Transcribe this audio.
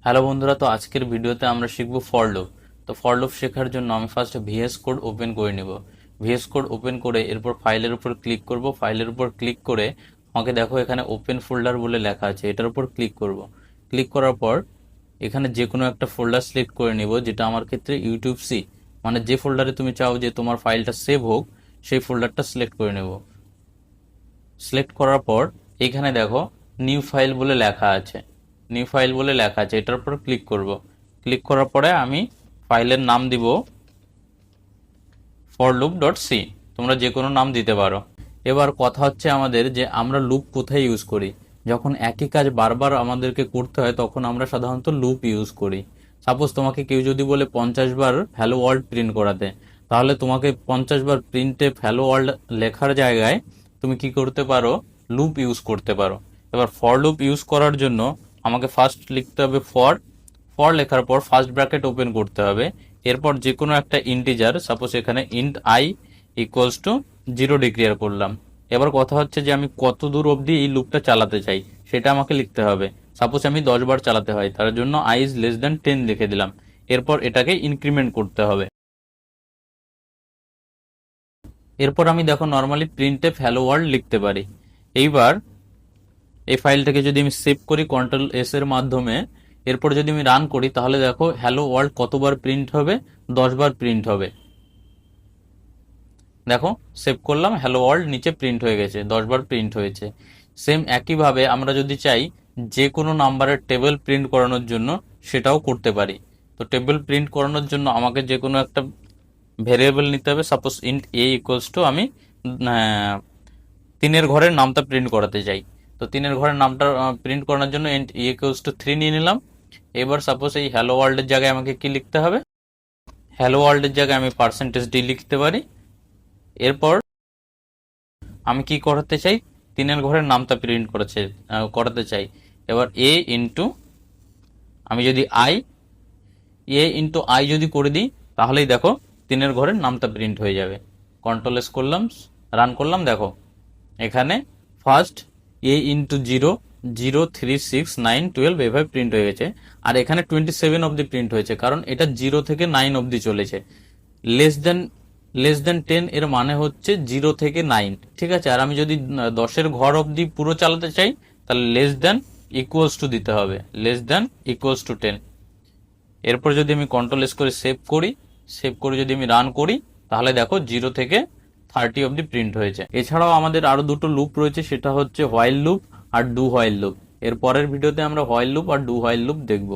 Hello বন্ধুরা, তো আজকের ভিডিওতে আমরা শিখব ফর লুপ। তো ফর লুপ শেখার জন্য আমি ফার্স্ট ভিএস কোড ওপেন করে নিব। ভিএস কোড ওপেন করে এরপর ফাইলের উপর ক্লিক করব। ফাইলের উপর ক্লিক করে আমাকে দেখো এখানে ওপেন ফোল্ডার বলে লেখা আছে, এটার উপর ক্লিক করব। ক্লিক করার পর এখানে যে কোনো একটা ফোল্ডার সিলেক্ট করে নিব, যেটা আমার ক্ষেত্রে ইউটিউব সি, মানে যে ফোল্ডারে তুমি চাও যে তোমার ফাইলটা সেভ হোক সেই ফোল্ডারটা সিলেক্ট করে নেব। সিলেক্ট করার পর এখানে দেখো নিউ ফাইল বলে লেখা আছে, নিউ ফাইল বলে লেখা আছে, এটার উপর ক্লিক করব। ক্লিক করার পরে আমি ফাইলের নাম দিব forloop.c। তোমরা যে কোনো নাম দিতে পারো। এবার কথা হচ্ছে আমাদের যে আমরা লুপ কোথায় ইউজ করি। যখন একই কাজ বারবার আমাদেরকে করতে হয় তখন আমরা সাধারণত লুপ ইউজ করি। সাপোজ তোমাকে কেউ যদি বলে 50 বার হ্যালো ওয়ার্ল্ড প্রিন্ট করাতে, তাহলে তোমাকে 50 বার প্রিন্টে হ্যালো ওয়ার্ল্ড লেখার জায়গায় তুমি কি করতে পারো, লুপ ইউজ করতে পারো। এবার ফর লুপ ইউজ করার জন্য আমাকে ফার্স্ট লিখতে হবে ফর। ফর লেখার পর ফার্স্ট ব্র্যাকেট ওপেন করতে হবে। এরপর যে কোনো একটা ইন্টিজার, সাপোজ এখানে int I equals to 0 declare করলাম। এবার কথা হচ্ছে যে আমি কত দূর অবধি এই লুপটা চালাতে চাই সেটা আমাকে লিখতে হবে। সাপোজ আমি 10 বার চালাতে হয়, তার জন্য আই ইজ লেস দেন 10 লিখে দিলাম। এরপর এটাকে ইনক্রিমেন্ট করতে হবে। এরপর আমি দেখো নর্মালি প্রিন্টএফ হ্যালো ওয়ার্ল্ড লিখতে পারি। এইবার এই ফাইলটাকে যদি আমি সেভ করি কন্ট্রোল এস এর মাধ্যমে, এরপর যদি আমি রান করি তাহলে দেখো হ্যালো ওয়ার্ল্ড কতবার প্রিন্ট হবে, 10 বার প্রিন্ট হবে। দেখো সেভ করলাম, হ্যালো ওয়ার্ল্ড নিচে প্রিন্ট হয়ে গেছে, 10 বার প্রিন্ট হয়েছে। সেম একইভাবে আমরা যদি চাই যে কোনো নাম্বারের টেবিল প্রিন্ট করানোর জন্য সেটাও করতে পারি। তো টেবিল প্রিন্ট করানোর জন্য আমাকে যে কোনো একটা ভেরিয়েবল নিতে হবে। Suppose int A equals to আমি 3-এর ঘরের নামটা প্রিন্ট করাতে চাই। তো 3-এর ঘরের নামটা প্রিন্ট করানোর জন্য ইন্ট এ ইকুয়ালস টু 3 নিয়ে নিলাম। এবার সাপোজ এই হ্যালো ওয়ার্ল্ডের জায়গায় আমাকে কি লিখতে হবে, হ্যালো ওয়ার্ল্ডের জায়গায় আমি %d লিখতে পারি। এরপর আমি কি করাতে চাই, 3-এর ঘরের নামটা প্রিন্ট করাতে চাই। এবার এ ইন্টু আমি যদি আই যদি করে দিই তাহলেই দেখো 3-এর ঘরের নামটা প্রিন্ট হয়ে যাবে। কন্ট্রোল এস করলাম, রান করলাম, দেখো এখানে ফার্স্ট এ ইন্টু 0, 0, 3, 6, 9, 12 এভাবে প্রিন্ট হয়ে গেছে। আর এখানে 27 অব্দি প্রিন্ট হয়েছে, কারণ এটা 0 থেকে 9 অব্দি চলেছে। লেস দেন 10 এর মানে হচ্ছে 0 থেকে 9, ঠিক আছে। আর আমি যদি 10-এর ঘর অব্দি পুরো চালাতে চাই তাহলে লেস দেন ইকুয়ালস টু দিতে হবে, লেস দেন ইকুয়ালস টু 10। এরপর যদি আমি কন্ট্রোল এস করে সেভ করে যদি আমি রান করি তাহলে দেখো 0 থেকে 30 অব্দি প্রিন্ট হয়েছে। এছাড়াও আমাদের আরো দুটো লুপ রয়েছে, সেটা হচ্ছে হোয়াইল লুপ আর ডু হোয়াইল লুপ। এর পরের ভিডিওতে আমরা হোয়াইল লুপ আর ডু হোয়াইল লুপ দেখব।